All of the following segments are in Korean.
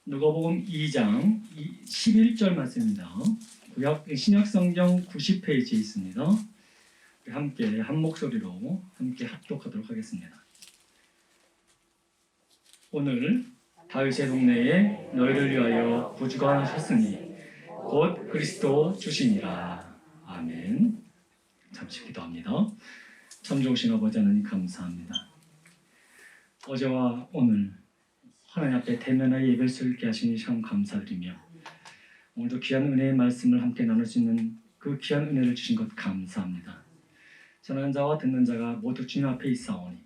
누가복음 2장 11절 말씀입니다. 신약성경 90페이지에 있습니다. 우리 함께 한 목소리로 함께 합독하도록 하겠습니다. 오늘 다윗의 동네에 너희를 위하여 구주가 나셨으니 곧 그리스도 주시니라. 아멘. 잠시 기도합니다. 참 좋으신 아버지 하나님 감사합니다. 어제와 오늘 하나님 앞에 대면하여 예배를 드리게 하시니 참 감사드리며 오늘도 귀한 은혜의 말씀을 함께 나눌 수 있는 그 귀한 은혜를 주신 것 감사합니다. 전하는 자와 듣는 자가 모두 주님 앞에 있사오니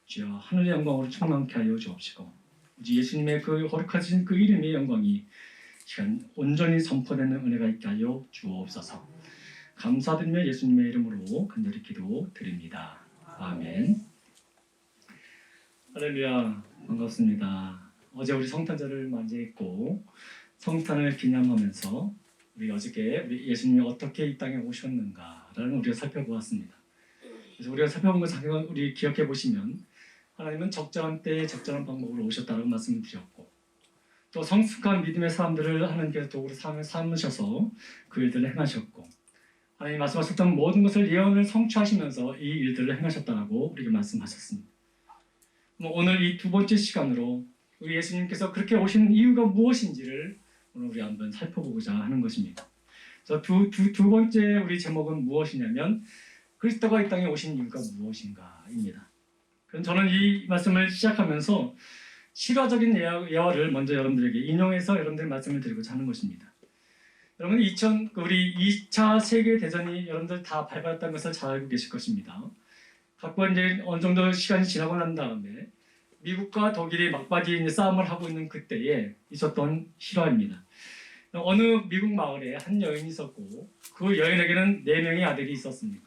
주여 하늘의 영광으로 충만케 하여 주옵시고 우리 예수님의 그 거룩하신 그 이름의 영광이 시간 온전히 선포되는 은혜가 있게 하여 주옵소서. 감사드리며 예수님의 이름으로 간절히 기도드립니다. 아멘. 할렐루야, 반갑습니다. 어제 우리 성탄절을 맞이했고 성탄을 기념하면서 우리 어저께 우리 예수님이 어떻게 이 땅에 오셨는가라는 우리가 살펴보았습니다. 그래서 우리가 살펴본 것을 우리 기억해 보시면 하나님은 적절한 때에 적절한 방법으로 오셨다는 말씀을 드렸고 또 성숙한 믿음의 사람들을 하나님께서 도구로 삼으셔서 그 일들을 행하셨고 하나님 말씀하셨던 모든 것을 예언을 성취하시면서 이 일들을 행하셨다고 우리에게 말씀하셨습니다. 오늘 이 두 번째 시간으로 우리 예수님께서 그렇게 오신 이유가 무엇인지를 오늘 우리 한번 살펴보고자 하는 것입니다. 그래서 두 번째 우리 제목은 무엇이냐면 그리스도가 이 땅에 오신 이유가 무엇인가입니다. 그럼 저는 이 말씀을 시작하면서 실화적인 예화를 먼저 여러분들에게 인용해서 여러분들 말씀을 드리고자 하는 것입니다. 여러분 우리 2차 세계대전이 여러분들 다 발발했다는 것을 잘 알고 계실 것입니다. 갖고 이제 어느 정도 시간이 지나고 난 다음에 미국과 독일이 막바지 싸움을 하고 있는 그때에 있었던 실화입니다. 어느 미국 마을에 한 여인이 있었고 그 여인에게는 4명의 아들이 있었습니다.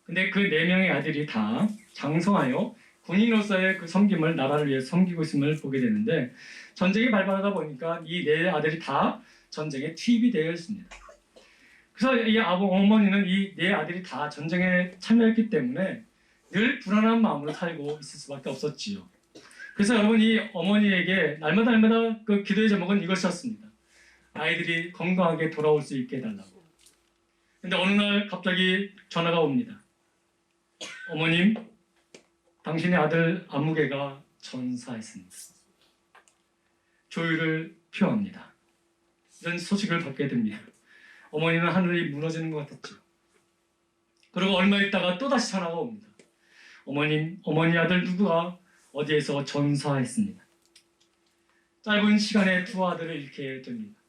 근데 그 4명의 아들이 다 장성하여 군인으로서의 그 섬김을 나라를 위해 섬기고 있음을 보게 되는데 전쟁이 발발하다 보니까 이 4 아들이 다 전쟁에 투입이 되어 있습니다. 그래서 이 어머니는 이 4 아들이 다 전쟁에 참여했기 때문에 늘 불안한 마음으로 살고 있을 수밖에 없었지요. 그래서 여러분 이 어머니에게 날마다 그 기도의 제목은 이것이었습니다. 아이들이 건강하게 돌아올 수 있게 해달라고. 근데 어느 날 갑자기 전화가 옵니다. 어머님, 당신의 아들 아무개가 전사했습니다. 조율을 표합니다. 이런 소식을 받게 됩니다. 어머니는 하늘이 무너지는 것 같았죠. 그리고 얼마 있다가 또다시 전화가 옵니다. 어머님, 어머니 아들 누구가 어디에서 전사했습니다. 짧은 시간에 2 아들을 잃게 됩니다.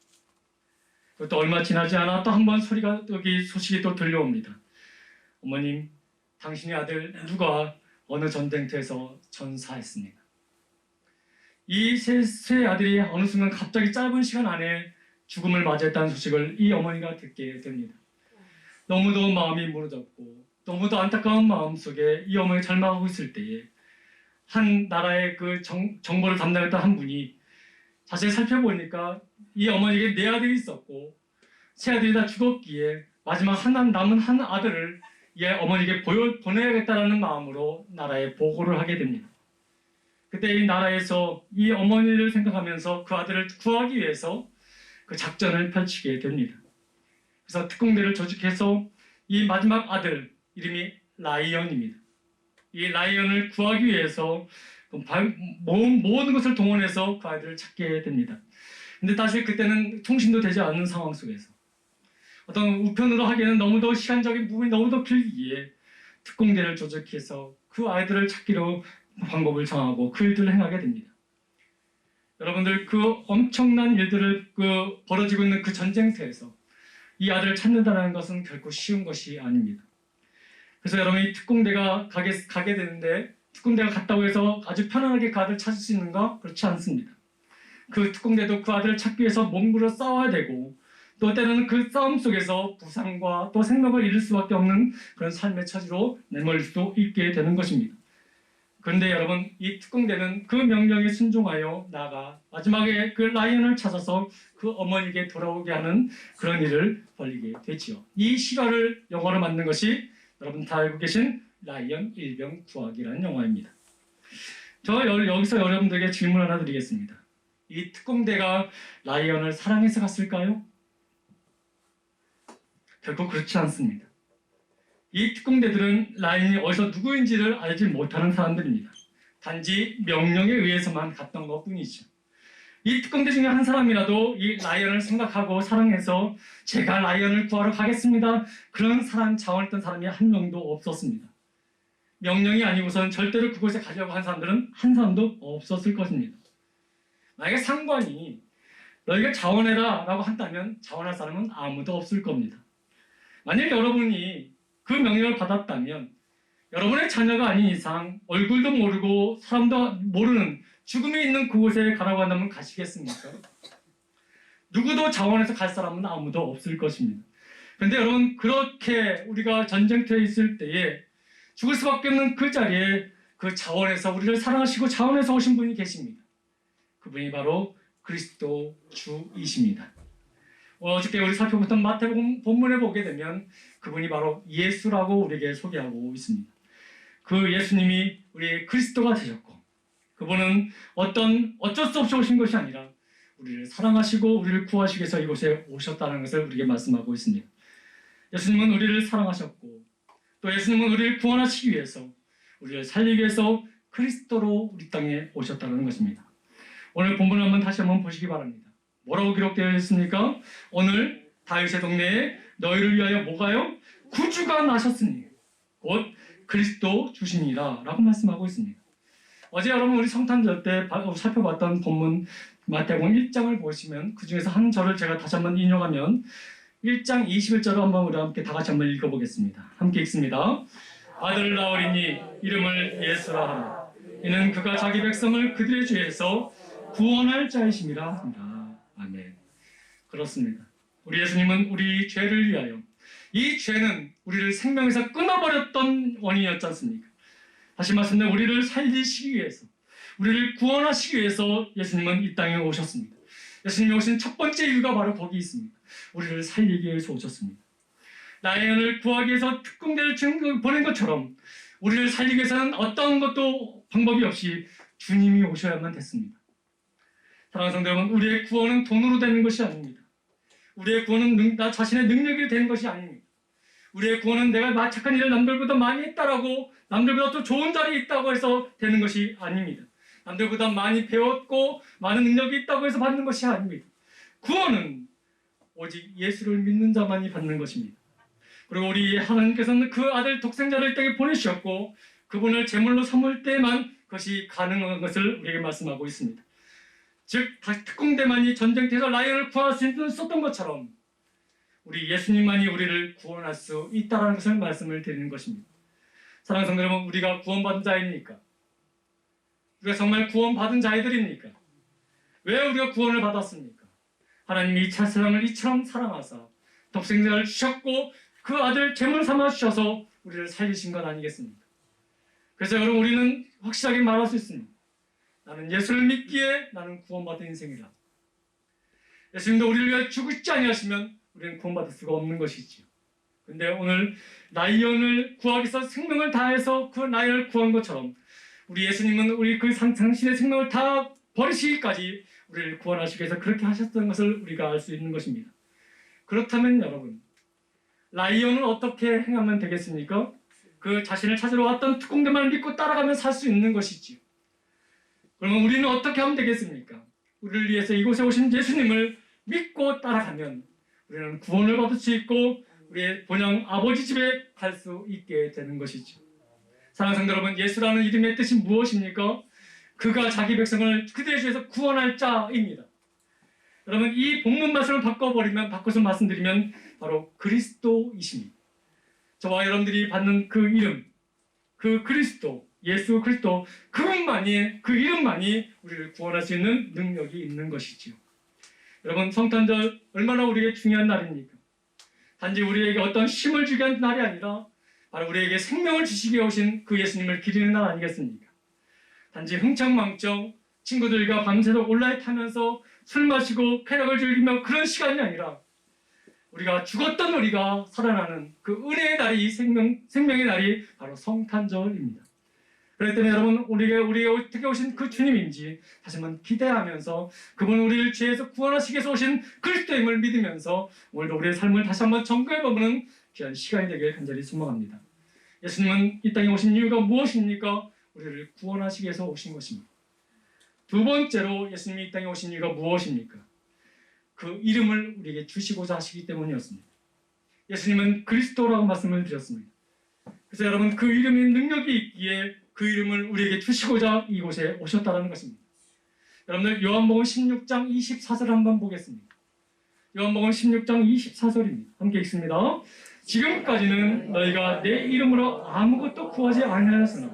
그것도 얼마 지나지 않아 또 한 번 소식이 또 들려옵니다. 어머님, 당신의 아들 누가 어느 전쟁터에서 전사했습니다. 이 세 아들이 어느 순간 갑자기 짧은 시간 안에 죽음을 맞이했다는 소식을 이 어머니가 듣게 됩니다. 너무도 마음이 무너졌고 너무도 안타까운 마음 속에 이 어머니가 절망하고 있을 때에 한 나라의 그 정보를 담당했던 한 분이 자세히 살펴보니까 이 어머니에게 4 아들이 있었고 3 아들이 다 죽었기에 마지막 남은 한 아들을 이 어머니에게 보내야겠다는 마음으로 나라에 보고를 하게 됩니다. 그때 이 나라에서 이 어머니를 생각하면서 그 아들을 구하기 위해서 그 작전을 펼치게 됩니다. 그래서 특공대를 조직해서 이 마지막 아들 이름이 라이언입니다. 이 라이언을 구하기 위해서 모든 것을 동원해서 그 아이들을 찾게 됩니다. 근데 사실 그때는 통신도 되지 않는 상황 속에서 어떤 우편으로 하기에는 너무도 시간적인 부분이 너무도 길기에 특공대를 조직해서 그 아이들을 찾기로 방법을 정하고 그 일들을 행하게 됩니다. 여러분들 그 엄청난 일들을 벌어지고 있는 그 전쟁터에서 이 아들을 찾는다는 것은 결코 쉬운 것이 아닙니다. 그래서 여러분이 특공대가 가게 되는데 특공대가 갔다고 해서 아주 편안하게 그 아들을 찾을 수 있는가? 그렇지 않습니다. 그 특공대도 그 아들을 찾기 위해서 몸부려 싸워야 되고 또 때로는 그 싸움 속에서 부상과 또 생명을 잃을 수밖에 없는 그런 삶의 처지로 내몰릴 수도 있게 되는 것입니다. 그런데 여러분 이 특공대는 그 명령에 순종하여 나아가 마지막에 그 라이언을 찾아서 그 어머니에게 돌아오게 하는 그런 일을 벌이게 되지요. 이 실화를 영화로 만든 것이 여러분 다 알고 계신 라이언 일병 구하기라는 영화입니다. 저 여기서 여러분들에게 질문 하나 드리겠습니다. 이 특공대가 라이언을 사랑해서 갔을까요? 결코 그렇지 않습니다. 이 특공대들은 라이언이 어디서 누구인지를 알지 못하는 사람들입니다. 단지 명령에 의해서만 갔던 것뿐이죠. 이 특공대 중에 한 사람이라도 이 라이언을 생각하고 사랑해서 제가 라이언을 구하러 가겠습니다, 그런 사람 자원했던 사람이 한 명도 없었습니다. 명령이 아니고선 절대로 그곳에 가려고 한 사람들은 한 사람도 없었을 것입니다. 만약에 상관이 너희가 자원해라 라고 한다면 자원할 사람은 아무도 없을 겁니다. 만약 여러분이 그 명령을 받았다면 여러분의 자녀가 아닌 이상 얼굴도 모르고 사람도 모르는 죽음이 있는 그곳에 가라고 한다면 가시겠습니까? 누구도 자원해서 갈 사람은 아무도 없을 것입니다. 그런데 여러분, 그렇게 우리가 전쟁터에 있을 때에 죽을 수밖에 없는 그 자리에 그 자원에서 우리를 사랑하시고 자원해서 오신 분이 계십니다. 그분이 바로 그리스도 주이십니다. 어저께 우리 살펴봤던 마태복음 본문에 보게 되면 그분이 바로 예수라고 우리에게 소개하고 있습니다. 그 예수님이 우리의 그리스도가 되셨고, 그분은 어쩔 수 없이 오신 것이 아니라 우리를 사랑하시고 우리를 구하시기 위해서 이곳에 오셨다는 것을 우리에게 말씀하고 있습니다. 예수님은 우리를 사랑하셨고 또 예수님은 우리를 구원하시기 위해서, 우리를 살리기 위해서 그리스도로 우리 땅에 오셨다는 것입니다. 오늘 본문을 다시 한번 보시기 바랍니다. 뭐라고 기록되어 있습니까? 오늘 다윗의 동네에 너희를 위하여 뭐가요? 구주가 나셨으니 곧 그리스도 주시니라 라고 말씀하고 있습니다. 어제 여러분 우리 성탄절 때 살펴봤던 본문 마태복음 1장을 보시면 그 중에서 한 절을 제가 다시 한번 인용하면 1장 21절을 한번 우리 함께 다 같이 한번 읽어보겠습니다. 함께 읽습니다. 아들 나으리니 이름을 예수라 하라. 이는 그가 자기 백성을 그들의 죄에서 구원할 자이심이라 합니다. 아멘. 그렇습니다. 우리 예수님은 우리 죄를 위하여, 이 죄는 우리를 생명에서 끊어버렸던 원인이었지 않습니까? 다시 말씀드리면 우리를 살리시기 위해서, 우리를 구원하시기 위해서 예수님은 이 땅에 오셨습니다. 예수님이 오신 첫 번째 이유가 바로 거기 있습니다. 우리를 살리기 위해서 오셨습니다. 라이언을 구하기 위해서 특공대를 보낸 것처럼 우리를 살리기 위해서는 어떤 것도 방법이 없이 주님이 오셔야만 됐습니다. 사랑하는 성도 여러분, 우리의 구원은 돈으로 되는 것이 아닙니다. 우리의 구원은 나 자신의 능력이 되는 것이 아닙니다. 우리의 구원은 내가 착한 일을 남들보다 많이 했다라고, 남들보다 또 좋은 자리에 있다고 해서 되는 것이 아닙니다. 남들보다 많이 배웠고 많은 능력이 있다고 해서 받는 것이 아닙니다. 구원은 오직 예수를 믿는 자만이 받는 것입니다. 그리고 우리 하나님께서는 그 아들 독생자를 이 땅에 보내주셨고 그분을 제물로 삼을 때만 그것이 가능한 것을 우리에게 말씀하고 있습니다. 즉 특공대만이 전쟁터에서 라이언을 구할 수 있었던 것처럼 우리 예수님만이 우리를 구원할 수 있다는 것을 말씀을 드리는 것입니다. 사랑하는 성도 여러분, 우리가 구원받은 자입니까? 우리가 정말 구원받은 자이들입니까? 왜 우리가 구원을 받았습니까? 하나님이 이 세상을 이처럼 사랑하사 독생자를 주셨고 그 아들 제물 삼아 주셔서 우리를 살리신 것 아니겠습니까? 그래서 여러분, 우리는 확실하게 말할 수 있습니다. 나는 예수를 믿기에 나는 구원받은 인생이다. 예수님도 우리를 위해 죽지 아니하시면 우리는 구원받을 수가 없는 것이지요. 근데 오늘 라이언을 구하기 위해서 생명을 다해서 그 라이언을 구한 것처럼 우리 예수님은 우리 그 당신의 생명을 다 버리시기까지 우리를 구원하시기 위해서 그렇게 하셨던 것을 우리가 알 수 있는 것입니다. 그렇다면 여러분, 라이언은 어떻게 행하면 되겠습니까? 그 자신을 찾으러 왔던 특공대만을 믿고 따라가면 살 수 있는 것이지요. 그러면 우리는 어떻게 하면 되겠습니까? 우리를 위해서 이곳에 오신 예수님을 믿고 따라가면 우리는 구원을 받을 수 있고 우리의 본향 아버지 집에 갈 수 있게 되는 것이죠. 사랑하는 성도 여러분, 예수라는 이름의 뜻이 무엇입니까? 그가 자기 백성을 그들의 죄에서 구원할 자입니다. 여러분, 이 본문 말씀을 바꿔서 말씀드리면 바로 그리스도이십니다. 저와 여러분들이 받는 그 이름, 그 그리스도, 예수 그리스도, 그분만이, 그 이름만이 우리를 구원할 수 있는 능력이 있는 것이지요. 여러분, 성탄절 얼마나 우리에게 중요한 날입니까? 단지 우리에게 어떤 힘을 주기 위한 날이 아니라 바로 우리에게 생명을 주시기 위해 오신 그 예수님을 기리는 날 아니겠습니까? 단지 흥청망청 친구들과 밤새도록 온라인 타면서 술 마시고 쾌락을 즐기며 그런 시간이 아니라 우리가 죽었던 우리가 살아나는 그 은혜의 날이, 생명의 날이 바로 성탄절입니다. 그렇기 때문에 여러분 우리에게 어떻게 오신 그 주님인지 다시 한번 기대하면서 그분 우리를 죄에서 구원하시기 위해서 오신 그리스도임을 믿으면서 오늘도 우리의 삶을 다시 한번 점검해보는 귀한 시간이 되길 간절히 소망합니다. 예수님은 이 땅에 오신 이유가 무엇입니까? 우리를 구원하시기 위해서 오신 것입니다. 두 번째로 예수님이 이 땅에 오신 이유가 무엇입니까? 그 이름을 우리에게 주시고자 하시기 때문이었습니다. 예수님은 그리스도라고 말씀을 드렸습니다. 그래서 여러분 그 이름이 능력이 있기에 그 이름을 우리에게 주시고자 이곳에 오셨다는 것입니다. 여러분들 요한복음 16장 24절 한번 보겠습니다. 요한복음 16장 24절입니다. 함께 읽습니다. 지금까지는 너희가 내 이름으로 아무것도 구하지 아니하였으나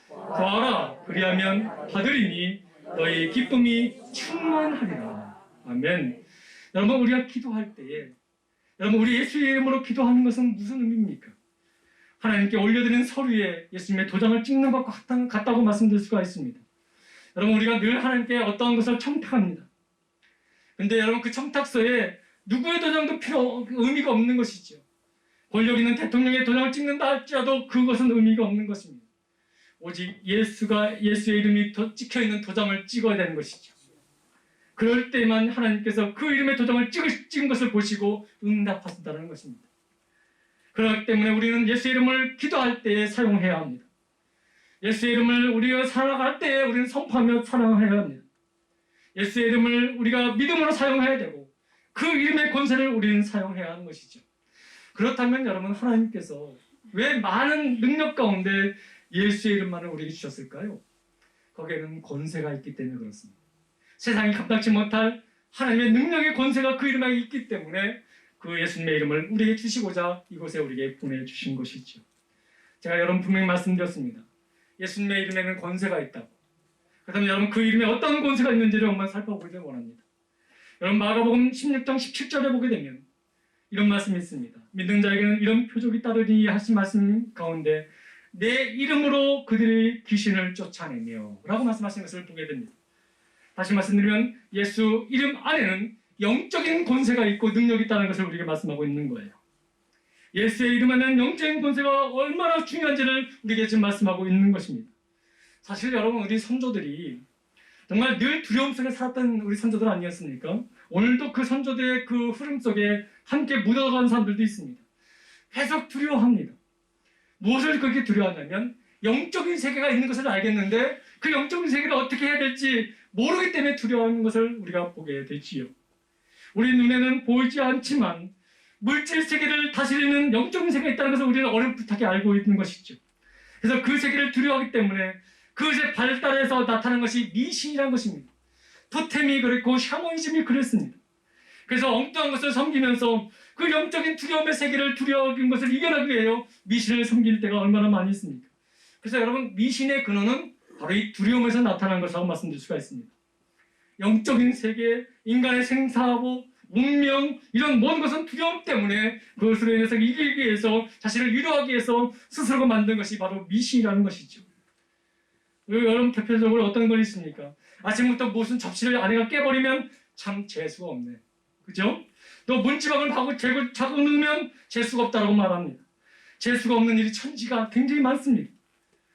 구하라 그리하면 받으리니 너희 기쁨이 충만하리라. 아멘. 여러분 우리가 기도할 때에 여러분 우리 예수의 이름으로 기도하는 것은 무슨 의미입니까? 하나님께 올려드리는 서류에 예수님의 도장을 찍는 것과 같다고 말씀드릴 수가 있습니다. 여러분 우리가 늘 하나님께 어떠한 것을 청탁합니다. 근데 여러분 그 청탁서에 누구의 도장도 의미가 없는 것이죠. 권력 있는 대통령의 도장을 찍는다 할지라도 그것은 의미가 없는 것입니다. 오직 예수의 이름이 찍혀있는 도장을 찍어야 되는 것이죠. 그럴 때만 하나님께서 그 이름의 도장을 찍은 것을 보시고 응답하신다는 것입니다. 그렇기 때문에 우리는 예수의 이름을 기도할 때에 사용해야 합니다. 예수의 이름을 우리가 살아갈 때에 우리는 선포하며 사랑해야 합니다. 예수의 이름을 우리가 믿음으로 사용해야 되고 그 이름의 권세를 우리는 사용해야 하는 것이죠. 그렇다면 여러분 하나님께서 왜 많은 능력 가운데 예수의 이름만을 우리에게 주셨을까요? 거기에는 권세가 있기 때문에 그렇습니다. 세상이 감당치 못할 하나님의 능력의 권세가 그 이름에 있기 때문에 그 예수님의 이름을 우리에게 주시고자 이곳에 우리에게 보내주신 것이죠. 제가 여러분 분명히 말씀드렸습니다. 예수님의 이름에는 권세가 있다고. 그렇다면 여러분 그 이름에 어떤 권세가 있는지를 한번 살펴보기를 원합니다. 여러분 마가복음 16장 17절에 보게 되면 이런 말씀이 있습니다. 믿는 자에게는 이런 표적이 따르니 하신 말씀 가운데 내 이름으로 그들이 귀신을 쫓아내며 라고 말씀하신 것을 보게 됩니다. 다시 말씀드리면 예수 이름 안에는 영적인 권세가 있고 능력이 있다는 것을 우리에게 말씀하고 있는 거예요. 예수의 이름 안에는 영적인 권세가 얼마나 중요한지를 우리에게 지금 말씀하고 있는 것입니다. 사실 여러분 우리 선조들이 정말 늘 두려움 속에 살았던 우리 선조들 아니었습니까? 오늘도 그 선조들의 그 흐름 속에 함께 묻어간 사람들도 있습니다. 계속 두려워합니다. 무엇을 그렇게 두려워하냐면 영적인 세계가 있는 것을 알겠는데 그 영적인 세계를 어떻게 해야 될지 모르기 때문에 두려워하는 것을 우리가 보게 되지요. 우리 눈에는 보이지 않지만 물질 세계를 다스리는 영적인 세계가 있다는 것을 우리는 어렴풋하게 알고 있는 것이죠. 그래서 그 세계를 두려워하기 때문에 그것의 발달에서 나타난 것이 미신이라는 것입니다. 토템이 그랬고 샤머니즘이 그랬습니다. 그래서 엉뚱한 것을 섬기면서 그 영적인 두려움의 세계를 두려워하는 것을 이겨내기 위해 미신을 섬길 때가 얼마나 많이 있습니까? 그래서 여러분 미신의 근원은 바로 이 두려움에서 나타난 것이라고 말씀드릴 수가 있습니다. 영적인 세계, 인간의 생사하고 운명 이런 모든 것은 두려움 때문에 그것으로 인해서 이기기 위해서 자신을 위로하기 위해서 스스로가 만든 것이 바로 미신이라는 것이죠. 여러분 대표적으로 어떤 건 있습니까? 아침부터 무슨 접시를 아내가 깨버리면 참 재수가 없네. 그죠? 또 문지방을 하고 자고 넣으면 재수가 없다고 말합니다. 재수가 없는 일이 천지가 굉장히 많습니다.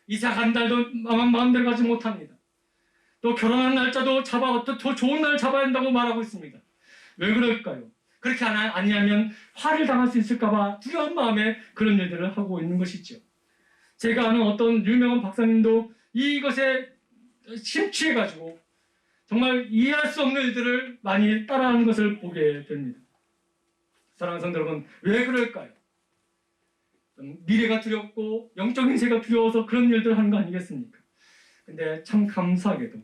이사 간 달도 마음대로 가지 못합니다. 또 결혼한 날짜도 더 좋은 날 잡아야 한다고 말하고 있습니다. 왜 그럴까요? 그렇게 아니하면 화를 당할 수 있을까봐 두려운 마음에 그런 일들을 하고 있는 것이죠. 제가 아는 어떤 유명한 박사님도 이것에 심취해가지고 정말 이해할 수 없는 일들을 많이 따라하는 것을 보게 됩니다. 사랑하는 성도 여러분, 왜 그럴까요? 미래가 두렵고 영적인 세계가 두려워서 그런 일들을 하는 거 아니겠습니까? 근데 참 감사하게도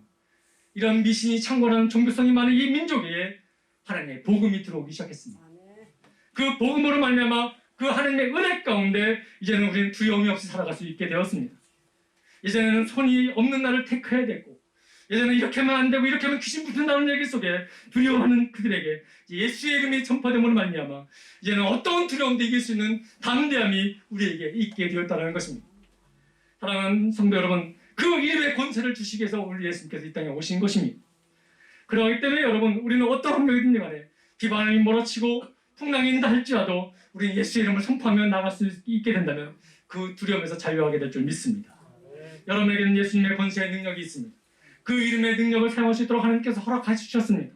이런 미신이 창궐하는 종교성이 많은 이 민족에 하나님의 복음이 들어오기 시작했습니다. 그 복음으로 말미암아 그 하나님의 은혜 가운데 이제는 우리는 두려움이 없이 살아갈 수 있게 되었습니다. 이제는 손이 없는 날을 택해야 되고 예전에 이렇게 하면 안 되고 이렇게 하면 귀신 붙는다는 얘기 속에 두려워하는 그들에게 예수의 이름이 전파됨으로 말미암아 이제는 어떤 두려움도 이길 수 있는 담대함이 우리에게 있게 되었다는 것입니다. 사랑하는 성도 여러분, 그 이름의 권세를 주시기 위해서 우리 예수님께서 이 땅에 오신 것입니다. 그렇기 때문에 여러분 우리는 어떤 환경이든지 간에 비바람이 몰아치고 풍랑이 있다 할지라도 우리는 예수의 이름을 선포하며 나갈 수 있게 된다면 그 두려움에서 자유하게 될 줄 믿습니다. 여러분에게는 예수님의 권세의 능력이 있습니다. 그 이름의 능력을 사용할 수 있도록 하나님께서 허락해 주셨습니다.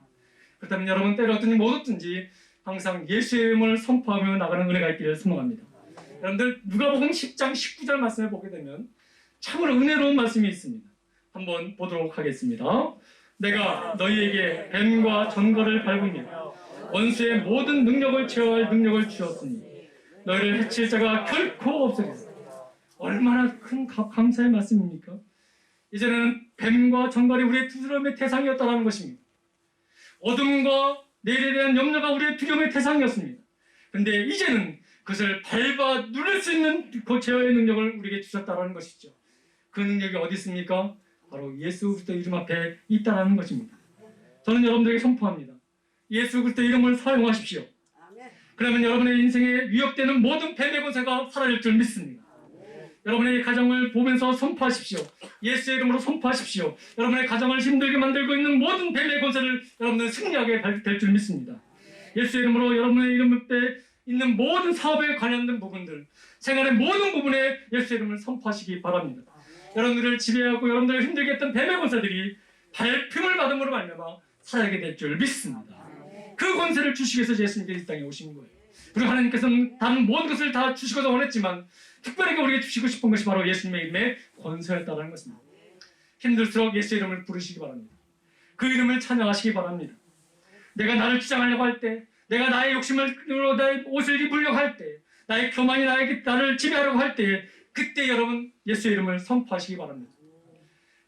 그렇다면 여러분 때렸든지 못 얻든지 항상 예수의 이름을 선포하며 나가는 은혜가 있기를 소망합니다. 여러분들 누가복음 10장 19절 말씀을 보게 되면 참으로 은혜로운 말씀이 있습니다. 한번 보도록 하겠습니다. 내가 너희에게 뱀과 전거를 밟으며 원수의 모든 능력을 제어할 능력을 주었으니 너희를 해칠 자가 결코 없으리라. 얼마나 큰 감사의 말씀입니까? 이제는 뱀과 전갈이 우리의 두려움의 대상이었다는 것입니다. 어둠과 내일에 대한 염려가 우리의 두려움의 대상이었습니다. 그런데 이제는 그것을 밟아 누를 수 있는 그 제어의 능력을 우리에게 주셨다는 것이죠. 그 능력이 어디 있습니까? 바로 예수 그리스도 이름 앞에 있다는 것입니다. 저는 여러분들에게 선포합니다. 예수 그리스도 이름을 사용하십시오. 그러면 여러분의 인생에 위협되는 모든 뱀의 권세가 사라질 줄 믿습니다. 여러분의 가정을 보면서 선포하십시오. 예수의 이름으로 선포하십시오. 여러분의 가정을 힘들게 만들고 있는 모든 뱀의 권세를 여러분은 승리하게 될 줄 믿습니다. 예수의 이름으로 여러분의 이름 앞에 있는 모든 사업에 관련된 부분들, 생활의 모든 부분에 예수의 이름을 선포하시기 바랍니다. 여러분들을 지배하고 여러분들을 힘들게 했던 뱀의 권세들이 밟힘을 받음으로 말미암아 살아가게 될 줄 믿습니다. 그 권세를 주시기 위해서 예수님께서 이 땅에 오신 거예요. 그리고 하나님께서는 다른 모든 것을 다 주시고자 원했지만 특별하게 우리에게 주시고 싶은 것이 바로 예수님의 이름의 권세였다는 것입니다. 힘들수록 예수의 이름을 부르시기 바랍니다. 그 이름을 찬양하시기 바랍니다. 내가 나를 주장하려고 할 때, 내가 나의 욕심으로 나의 옷을 입으려고 할 때, 나의 교만이 나를 지배하려고 할 때, 그때 여러분 예수의 이름을 선포하시기 바랍니다.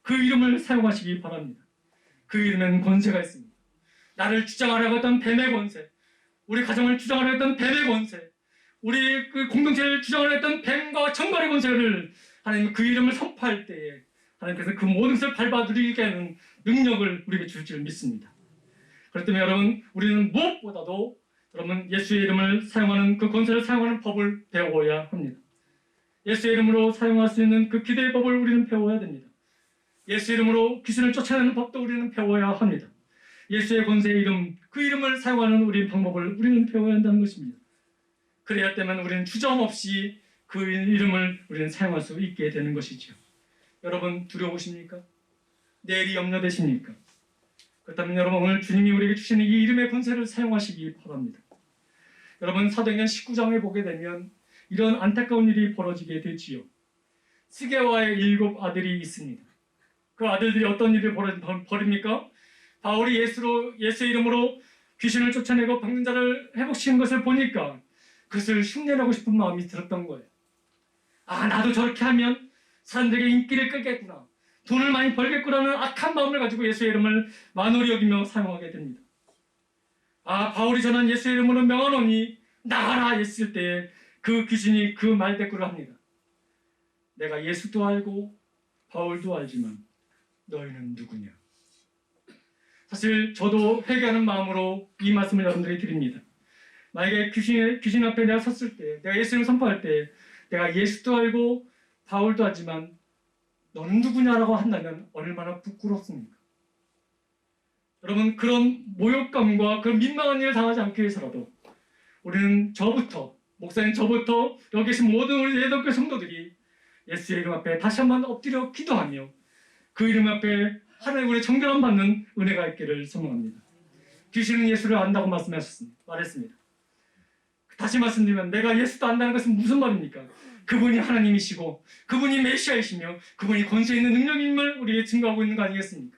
그 이름을 사용하시기 바랍니다. 그 이름에는 권세가 있습니다. 나를 주장하려고 했던 뱀의 권세, 우리 가정을 주장하려고 했던 뱀의 권세, 우리 그 공동체를 주장하려고 했던 뱀과 전갈의 권세를 하나님 그 이름을 선포할 때에 하나님께서 그 모든 것을 밟아 누리게 하는 능력을 우리에게 줄 줄 믿습니다. 그렇기 때문에 여러분 우리는 무엇보다도 여러분 예수의 이름을 사용하는 그 권세를 사용하는 법을 배워야 합니다. 예수의 이름으로 사용할 수 있는 그 기도의 법을 우리는 배워야 됩니다. 예수의 이름으로 귀신을 쫓아내는 법도 우리는 배워야 합니다. 예수의 권세의 이름, 그 이름을 사용하는 우리의 방법을 우리는 배워야 한다는 것입니다. 그래야 때문에 우리는 주저함없이 그 이름을 우리는 사용할 수 있게 되는 것이죠. 여러분 두려우십니까? 내일이 염려되십니까? 그렇다면 여러분 오늘 주님이 우리에게 주시는 이 이름의 권세를 사용하시기 바랍니다. 여러분 사도행전 19장에 보게 되면 이런 안타까운 일이 벌어지게 되지요. 스게와의 7 아들이 있습니다. 그 아들들이 어떤 일을 벌입니까? 바울이 예수의 이름으로 귀신을 쫓아내고 병든 자를 회복시키는 것을 보니까 그것을 흉내내고 싶은 마음이 들었던 거예요. 아, 나도 저렇게 하면 사람들에게 인기를 끌겠구나, 돈을 많이 벌겠구나는 악한 마음을 가지고 예수의 이름을 만홀히 여기며 사용하게 됩니다. 아, 바울이 전한 예수의 이름으로 명하노니 나가라 했을 때 그 귀신이 그 말대꾸를 합니다. 내가 예수도 알고 바울도 알지만 너희는 누구냐? 사실 저도 회개하는 마음으로 이 말씀을 여러분들에게 드립니다. 만약에 귀신 앞에 내가 섰을 때, 내가 예수님을 선포할 때 내가 예수도 알고 바울도 알지만 너는 누구냐라고 한다면 얼마나 부끄럽습니까? 여러분 그런 모욕감과 그런 민망한 일을 당하지 않기 위해서라도 우리는 목사님 저부터 여기 계신 모든 우리 예덕교 성도들이 예수의 이름 앞에 다시 한번 엎드려 기도하며 그 이름 앞에 하나님 우리의 정결함 받는 은혜가 있기를 소망합니다. 귀신은 예수를 안다고 말했습니다. 다시 말씀드리면 내가 예수도 안다는 것은 무슨 말입니까? 그분이 하나님이시고 그분이 메시아이시며 그분이 권세 있는 능력임을 우리에게 증거하고 있는 거 아니겠습니까?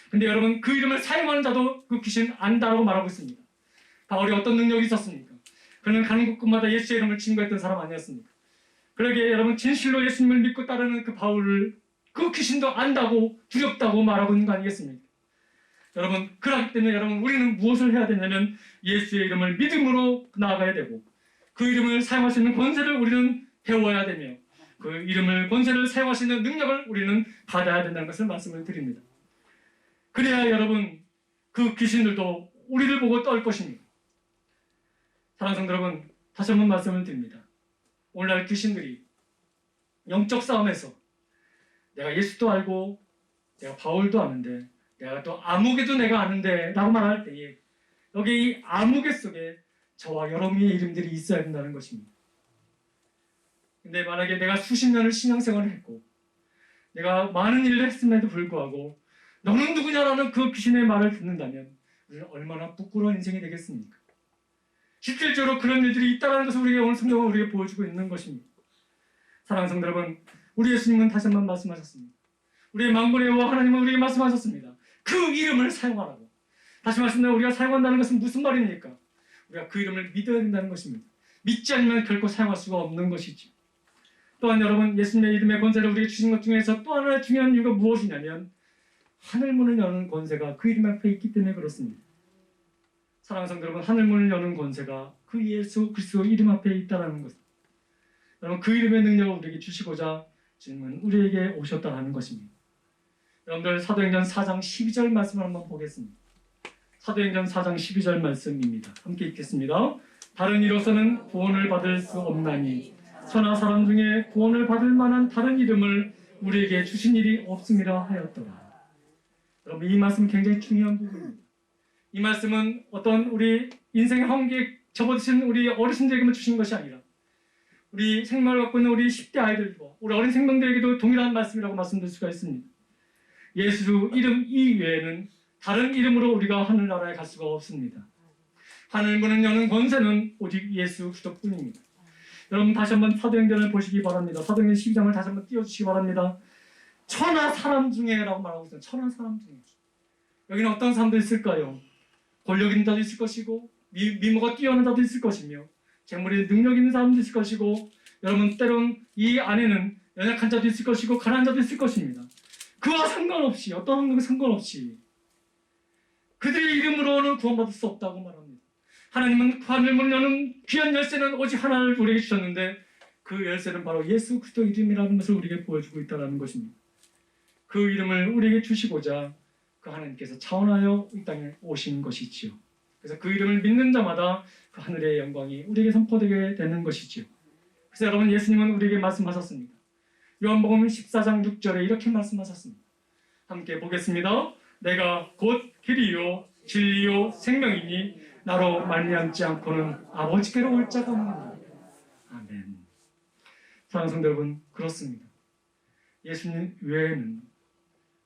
근데 여러분 그 이름을 사용하는 자도 그 귀신 안다라고 말하고 있습니다. 바울이 어떤 능력이 있었습니까? 그는 가는 곳곳마다 예수의 이름을 증거했던 사람 아니었습니까? 그러기에 여러분 진실로 예수님을 믿고 따르는 그 바울을 그 귀신도 안다고 두렵다고 말하고 있는 거 아니겠습니까? 여러분 그렇기 때문에 여러분 우리는 무엇을 해야 되냐면 예수의 이름을 믿음으로 나아가야 되고 그 이름을 사용할 수 있는 권세를 우리는 배워야 되며 그 이름을 권세를 사용할 수 있는 능력을 우리는 받아야 된다는 것을 말씀을 드립니다. 그래야 여러분 그 귀신들도 우리를 보고 떨 것입니다. 사랑하는 성도 여러분 다시 한번 말씀을 드립니다. 오늘날 귀신들이 영적 싸움에서 내가 예수도 알고 내가 바울도 아는데 내가 또 아무개도 내가 아는데 라고 말할 때에 여기 이 아무개 속에 저와 여러분의 이름들이 있어야 된다는 것입니다. 근데 만약에 내가 수십 년을 신앙생활을 했고 내가 많은 일을 했음에도 불구하고 너는 누구냐라는 그 귀신의 말을 듣는다면 우리는 얼마나 부끄러운 인생이 되겠습니까? 실질적으로 그런 일들이 있다는 것을 우리에게 오늘 성경은 우리에게 보여주고 있는 것입니다. 사랑하는 성도 여러분, 우리 예수님은 다시 한번 말씀하셨습니다. 우리의 만군의 여호와 하나님은 우리에게 말씀하셨습니다. 그 이름을 사용하라고. 다시 말씀드리면 우리가 사용한다는 것은 무슨 말입니까? 우리가 그 이름을 믿어야 된다는 것입니다. 믿지 않으면 결코 사용할 수가 없는 것이죠. 또한 여러분, 예수님의 이름의 권세를 우리에게 주신 것 중에서 또 하나의 중요한 이유가 무엇이냐면 하늘문을 여는 권세가 그 이름 앞에 있기 때문에 그렇습니다. 사랑하는 성도 여러분, 하늘문을 여는 권세가 그 예수 그리스도 이름 앞에 있다는 것. 여러분, 그 이름의 능력을 우리에게 주시고자 주님은 우리에게 오셨다는 것입니다. 여러분들 사도행전 4장 12절 말씀을 한번 보겠습니다. 사도행전 4장 12절 말씀입니다. 함께 읽겠습니다. 다른 이로서는 구원을 받을 수 없나니 천하 사람 중에 구원을 받을 만한 다른 이름을 우리에게 주신 일이 없음이라 하였더라. 여러분, 이 말씀 굉장히 중요한 부분입니다. 이 말씀은 어떤 우리 인생의 한계에 접어드신 우리 어르신들에게만 주신 것이 아니라 우리 생명을 갖고 있는 우리 10대 아이들과 우리 어린 생명들에게도 동일한 말씀이라고 말씀드릴 수가 있습니다. 예수 이름 이외에는 다른 이름으로 우리가 하늘나라에 갈 수가 없습니다. 하늘문을 여는 권세는 오직 예수 그리스도뿐입니다. 여러분, 다시 한번 사도행전을 보시기 바랍니다. 사도행전 12장을 다시 한번 띄워주시기 바랍니다. 천하 사람 중에라고 말하고 있어요. 천하 사람 중에. 여기는 어떤 사람도 있을까요? 권력 있는 자도 있을 것이고 미모가 뛰어난 자도 있을 것이며 재물에 능력 있는 사람도 있을 것이고 여러분, 때론 이 안에는 연약한 자도 있을 것이고 가난한 자도 있을 것입니다. 그와 상관없이 어떤 환경과 상관없이 그들의 이름으로는 구원받을 수 없다고 말합니다. 하나님은 하늘문을 여는 귀한 열쇠는 오직 하나를 우리에게 주셨는데 그 열쇠는 바로 예수 그리스도 이름이라는 것을 우리에게 보여주고 있다는 것입니다. 그 이름을 우리에게 주시고자 그 하나님께서 차원하여 이 땅에 오신 것이지요. 그래서 그 이름을 믿는 자마다 그 하늘의 영광이 우리에게 선포되게 되는 것이지요. 그래서 여러분, 예수님은 우리에게 말씀하셨습니다. 요한복음 14장 6절에 이렇게 말씀하셨습니다. 함께 보겠습니다. 내가 곧 길이요 진리요 생명이니 나로 말미암지 않고는 아버지께로 올 자가 없느니라. 아멘. 사랑하는 성도 여러분, 그렇습니다. 예수님 외에는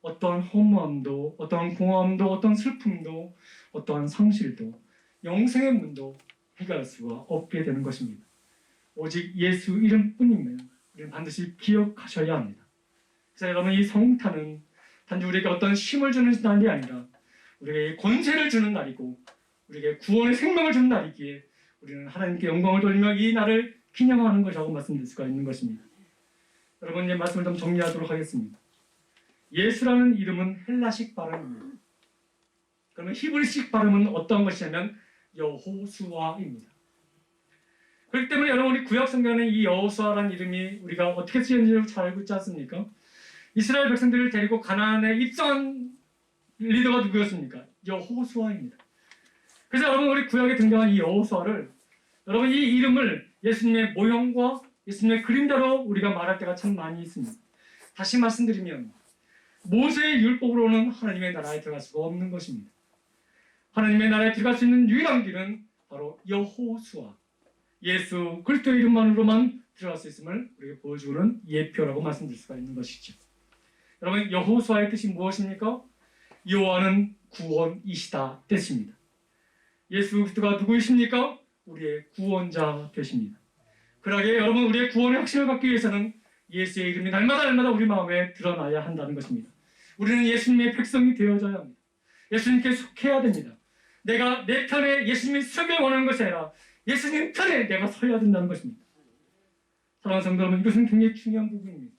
어떠한 허무함도 어떠한 공허함도 어떠한 슬픔도 어떠한 상실도 영생의 문도 해결할 수가 없게 되는 것입니다. 오직 예수 이름뿐이면 우리는 반드시 기억하셔야 합니다. 그래서 여러분, 이 성탄은 단지 우리에게 어떤 힘을 주는 날이 아니라 우리에게 권세를 주는 날이고 우리에게 구원의 생명을 주는 날이기에 우리는 하나님께 영광을 돌리며 이 날을 기념하는 것이라고 말씀드릴 수가 있는 것입니다. 여러분, 이제 말씀을 좀 정리하도록 하겠습니다. 예수라는 이름은 헬라식 발음입니다. 그러면 히브리식 발음은 어떤 것이냐면 여호수아입니다. 그렇기 때문에 여러분, 우리 구약 성경에는 이 여호수아라는 이름이 우리가 어떻게 쓰였는지 잘 알고 있지 않습니까? 이스라엘 백성들을 데리고 가나안에 입성한 리더가 누구였습니까? 여호수아입니다. 그래서 여러분, 우리 구약에 등장한 이 여호수아를 여러분, 이 이름을 예수님의 모형과 예수님의 그림자로 우리가 말할 때가 참 많이 있습니다. 다시 말씀드리면 모세의 율법으로는 하나님의 나라에 들어갈 수가 없는 것입니다. 하나님의 나라에 들어갈 수 있는 유일한 길은 바로 여호수아, 예수 그리스도의 이름만으로만 들어갈 수 있음을 우리에게 보여주는 예표라고 말씀드릴 수가 있는 것이죠. 여러분, 여호수아의 뜻이 무엇입니까? 여호와는 구원이시다 뜻입니다. 예수 그리스도가 누구이십니까? 우리의 구원자 되십니다. 그러기에 여러분, 우리의 구원의 확신을 갖기 위해서는 예수의 이름이 날마다 우리 마음에 드러나야 한다는 것입니다. 우리는 예수님의 백성이 되어져야 합니다. 예수님께 속해야 됩니다. 내가 내 편에 예수님이 서길 원하는 것이 아니라 예수님 편에 내가 서야 된다는 것입니다. 사랑하는 성도 여러분, 이것은 굉장히 중요한 부분입니다.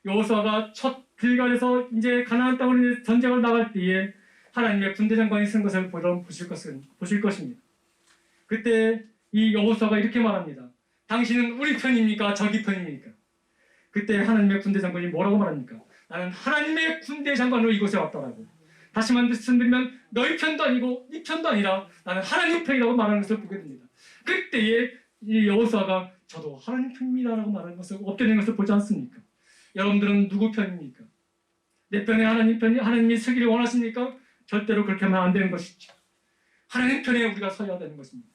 여호수아가 첫 길갈에서 이제 가나안 땅으로 전쟁을 나갈 때에 하나님의 군대 장관이 쓴 것을 보실 것입니다. 그때 이 여호수아가 이렇게 말합니다. 당신은 우리 편입니까? 저기 편입니까? 그때 하나님의 군대 장관이 뭐라고 말합니까? 나는 하나님의 군대 장관으로 이곳에 왔다라고. 다시 말씀드리면 너희 편도 아니고 네 편도 아니라 나는 하나님 편이라고 말하는 것을 보게 됩니다. 그때에 이 여호수아가 저도 하나님 편입니다라고 말하는 것을 엎드리는 것을 보지 않습니까? 여러분들은 누구 편입니까? 내 편에 하나님이 서기를 원하십니까? 절대로 그렇게 하면 안 되는 것이죠. 하나님 편에 우리가 서야 되는 것입니다.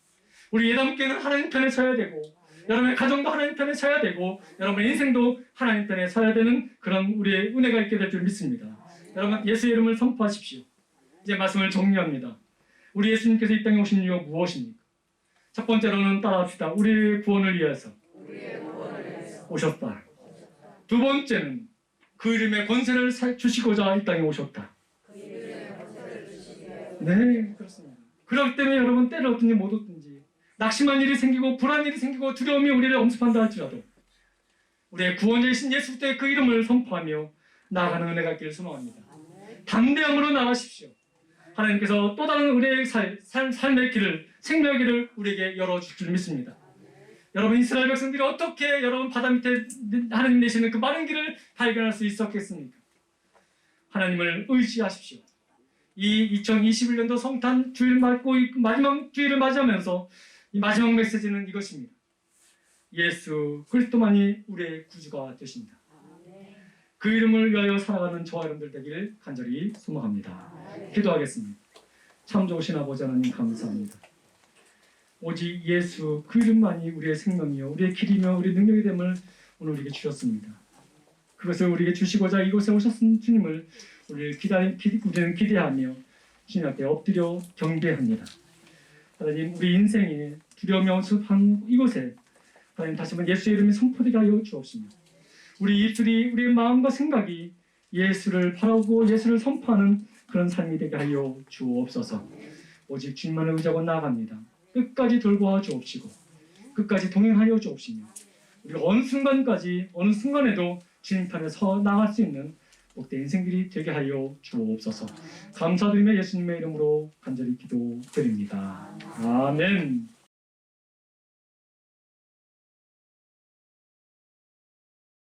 우리 예담교회는 하나님 편에 서야 되고 여러분의 가정도 하나님 편에 서야 되고 여러분의 인생도 하나님 편에 서야 되는 그런 우리의 은혜가 있게 될 줄 믿습니다. 여러분 예수의 이름을 선포하십시오. 이제 말씀을 정리합니다. 우리 예수님께서 이 땅에 오신 이유가 무엇입니까? 첫 번째로는 따라합시다. 우리의 구원을 위해서 오셨다. 두 번째는 그 이름의 권세를 주시고자 이 땅에 오셨다. 네, 그렇습니다. 그렇기 때문에 여러분 때를 얻든지 못 얻든지 낙심한 일이 생기고 불안 일이 생기고 두려움이 우리를 엄습한다 할지라도 우리의 구원자이신 예수 그리스도의 그 이름을 선포하며 나아가는 은혜가 있기를 소망합니다. 담대함으로 나가십시오. 하나님께서 또 다른 우리의 삶의 길을, 생명의 길을 우리에게 열어줄 줄 믿습니다. 여러분 이스라엘 백성들이 어떻게 여러분 바다 밑에 하나님 내시는 그 마른 길을 발견할 수 있었겠습니까? 하나님을 의지하십시오. 이 2021년도 성탄 주일 맞고 마지막 주일을 맞이하면서 이 마지막 메시지는 이것입니다. 예수 그리스도만이 우리의 구주가 되십니다. 그 이름을 위하여 살아가는 저와 여러분들 되기를 간절히 소망합니다. 기도하겠습니다. 참 좋으신 아버지 하나님 감사합니다. 오직 예수 그 이름만이 우리의 생명이요 우리의 길이며 우리의 능력이 됨을 오늘 우리에게 주셨습니다. 그것을 우리에게 주시고자 이곳에 오셨은 주님을 우리는 기대하며 주님 앞에 엎드려 경배합니다. 하나님 우리 인생에 두려움이 엄습한 이곳에 하나님 다시 한번 예수의 이름이 선포되게 하여 주옵시며 우리 입술이 우리의 마음과 생각이 예수를 바라고 예수를 선포하는 그런 삶이 되게 하여 주옵소서. 오직 주님만을 의지하고 나아갑니다. 끝까지 돌보아 주옵시고 끝까지 동행하여 주옵시며 우리가 어느 순간에도 주님 편에 서 나갈 수 있는 복된 인생들이 되게 하여 주옵소서. 감사드리며 예수님의 이름으로 간절히 기도드립니다. 아멘.